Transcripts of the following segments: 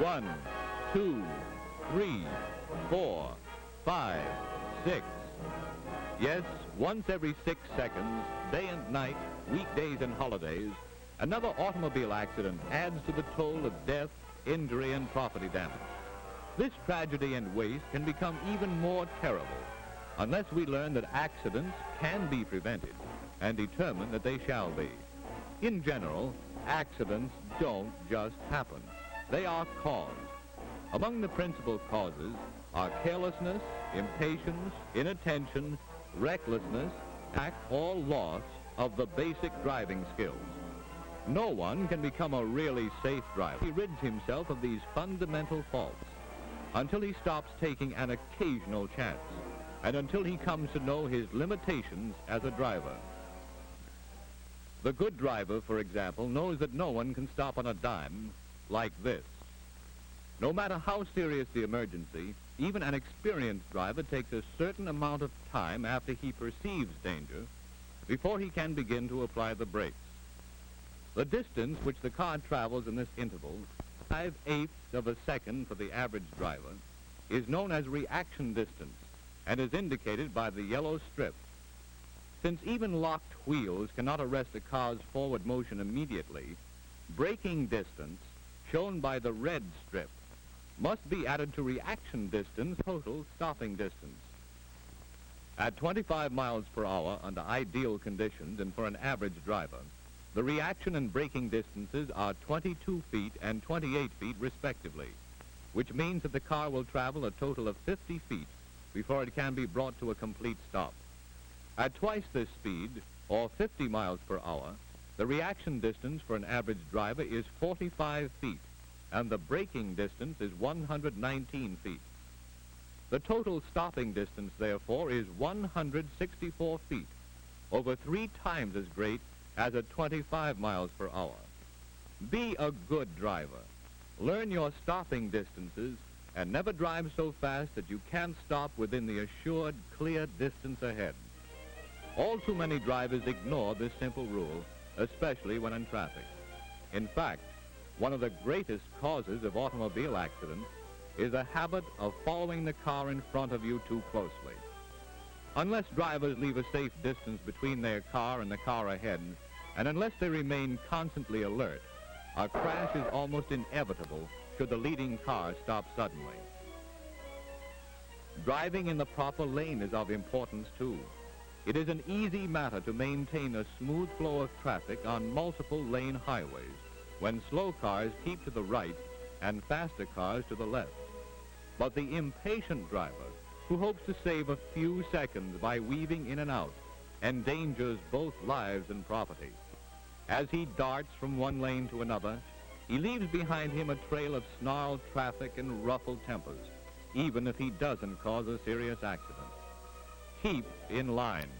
1, 2, 3, 4, 5, 6. Yes, once every 6 seconds, day and night, weekdays and holidays, another automobile accident adds to the toll of death, injury, and property damage. This tragedy and waste can become even more terrible unless we learn that accidents can be prevented and determine that they shall be. In general, accidents don't just happen. They are caused. Among the principal causes are carelessness, impatience, inattention, recklessness, or loss of the basic driving skills. No one can become a really safe driver. He rids himself of these fundamental faults until he stops taking an occasional chance and until he comes to know his limitations as a driver. The good driver, for example, knows that no one can stop on a dime like this. No matter how serious the emergency, even an experienced driver takes a certain amount of time after he perceives danger before he can begin to apply the brakes. The distance which the car travels in this interval, 5/8 of a second for the average driver, is known as reaction distance and is indicated by the yellow strip. Since even locked wheels cannot arrest a car's forward motion immediately, braking distance, shown by the red strip, must be added to reaction distance, total stopping distance. At 25 miles per hour under ideal conditions and for an average driver, the reaction and braking distances are 22 feet and 28 feet respectively, which means that the car will travel a total of 50 feet before it can be brought to a complete stop. At twice this speed, or 50 miles per hour, the reaction distance for an average driver is 45 feet, and the braking distance is 119 feet. The total stopping distance, therefore, is 164 feet, over 3 times as great as at 25 miles per hour. Be a good driver. Learn your stopping distances and never drive so fast that you can't stop within the assured, clear distance ahead. All too many drivers ignore this simple rule, especially when in traffic. In fact, one of the greatest causes of automobile accidents is a habit of following the car in front of you too closely. Unless drivers leave a safe distance between their car and the car ahead, and unless they remain constantly alert, a crash is almost inevitable should the leading car stop suddenly. Driving in the proper lane is of importance too. It is an easy matter to maintain a smooth flow of traffic on multiple lane highways when slow cars keep to the right and faster cars to the left. But the impatient driver, who hopes to save a few seconds by weaving in and out, endangers both lives and property. As he darts from one lane to another, he leaves behind him a trail of snarled traffic and ruffled tempers, even if he doesn't cause a serious accident. Keep in line.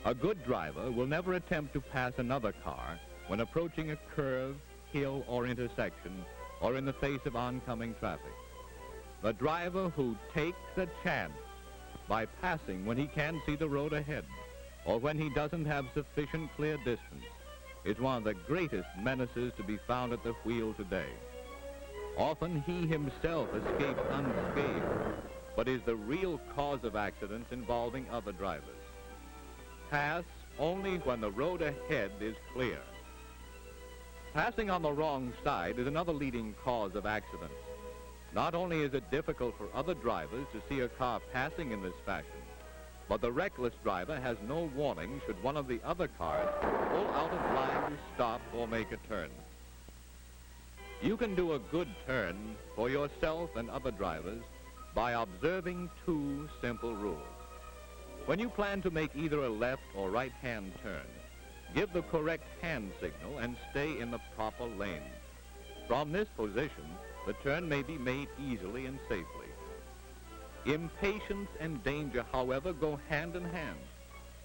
A good driver will never attempt to pass another car when approaching a curve, hill, or intersection, or in the face of oncoming traffic. The driver who takes a chance by passing when he can see the road ahead, or when he doesn't have sufficient clear distance, is one of the greatest menaces to be found at the wheel today. Often he himself escapes unscathed, but is the real cause of accidents involving other drivers. Pass only when the road ahead is clear. Passing on the wrong side is another leading cause of accidents. Not only is it difficult for other drivers to see a car passing in this fashion, but the reckless driver has no warning should one of the other cars pull out of line to stop or make a turn. You can do a good turn for yourself and other drivers by observing 2 simple rules. When you plan to make either a left or right-hand turn, give the correct hand signal and stay in the proper lane. From this position, the turn may be made easily and safely. Impatience and danger, however, go hand in hand,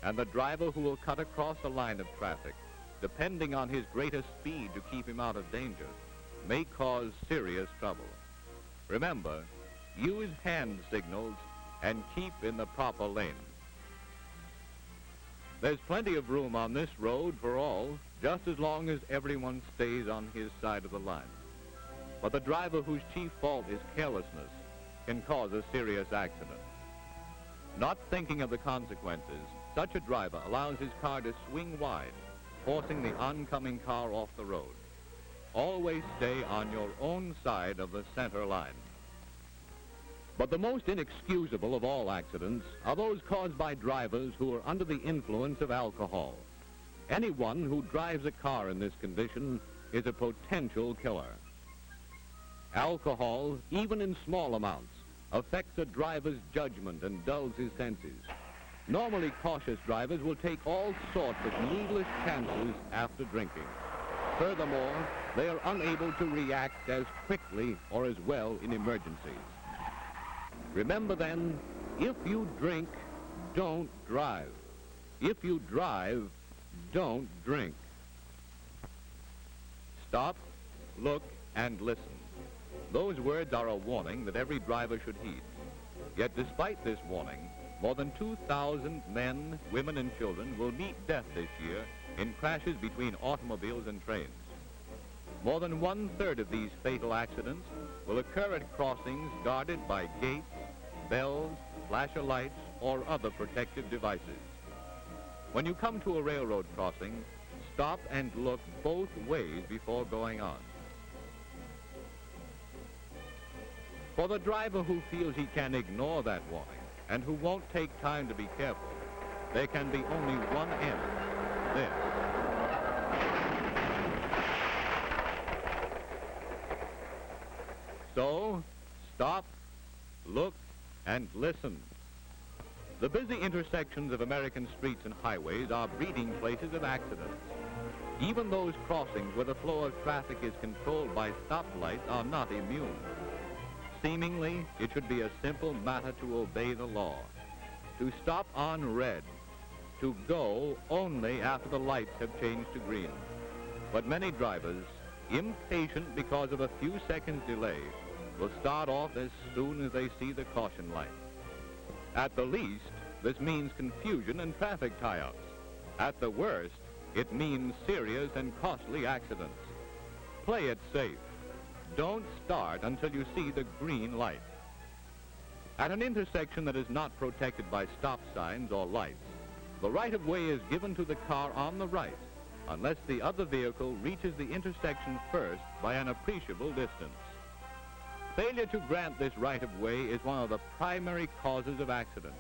and the driver who will cut across a line of traffic, depending on his greater speed to keep him out of danger, may cause serious trouble. Remember, use hand signals and keep in the proper lane. There's plenty of room on this road for all, just as long as everyone stays on his side of the line. but the driver whose chief fault is carelessness can cause a serious accident. Not thinking of the consequences, such a driver allows his car to swing wide, forcing the oncoming car off the road. Always stay on your own side of the center line. But the most inexcusable of all accidents are those caused by drivers who are under the influence of alcohol. Anyone who drives a car in this condition is a potential killer. Alcohol, even in small amounts, affects a driver's judgment and dulls his senses. Normally cautious drivers will take all sorts of needless chances after drinking. Furthermore, they are unable to react as quickly or as well in emergencies. Remember then, if you drink, don't drive. If you drive, don't drink. Stop, look, and listen. Those words are a warning that every driver should heed. Yet despite this warning, more than 2,000 men, women, and children will meet death this year in crashes between automobiles and trains. More than 1/3 of these fatal accidents will occur at crossings guarded by gates, bells, flasher lights, or other protective devices. When you come to a railroad crossing, stop and look both ways before going on. For the driver who feels he can ignore that warning and who won't take time to be careful, there can be only one end, this. So, stop, look, and listen. The busy intersections of American streets and highways are breeding places of accidents. Even those crossings where the flow of traffic is controlled by stoplights are not immune. Seemingly, it should be a simple matter to obey the law, to stop on red, to go only after the lights have changed to green. But many drivers, impatient because of a few seconds delay, will start off as soon as they see the caution light. At the least, this means confusion and traffic tie-ups. At the worst, it means serious and costly accidents. Play it safe. Don't start until you see the green light. At an intersection that is not protected by stop signs or lights, the right-of-way is given to the car on the right, unless the other vehicle reaches the intersection first by an appreciable distance. Failure to grant this right-of-way is one of the primary causes of accidents.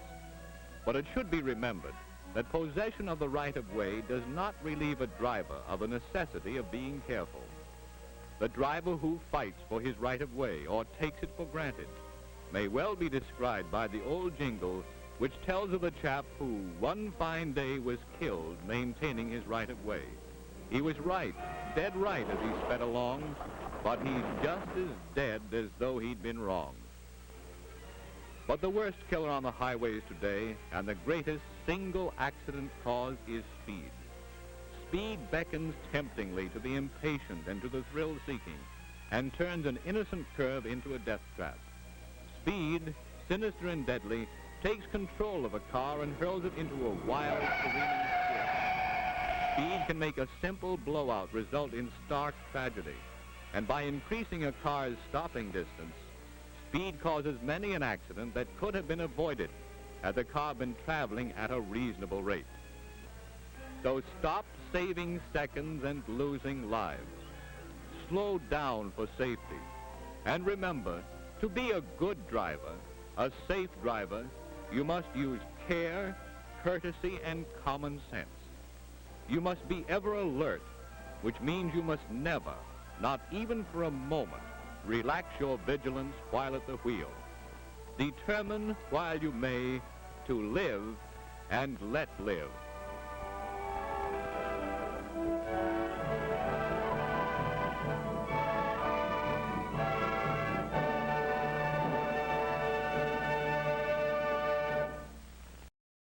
But it should be remembered that possession of the right-of-way does not relieve a driver of the necessity of being careful. The driver who fights for his right-of-way or takes it for granted may well be described by the old jingle which tells of the chap who one fine day was killed maintaining his right-of-way. He was right, dead right as he sped along, but he's just as dead as though he'd been wrong. But the worst killer on the highways today, and the greatest single accident cause, is speed. Speed beckons temptingly to the impatient and to the thrill-seeking, and turns an innocent curve into a death trap. Speed, sinister and deadly, takes control of a car and hurls it into a wild, careening skid. Speed can make a simple blowout result in stark tragedy. And by increasing a car's stopping distance, speed causes many an accident that could have been avoided had the car been traveling at a reasonable rate. So stop saving seconds and losing lives. Slow down for safety. And remember, to be a good driver, a safe driver, you must use care, courtesy, and common sense. You must be ever alert, which means you must never, not even for a moment, relax your vigilance while at the wheel. Determine while you may to live and let live.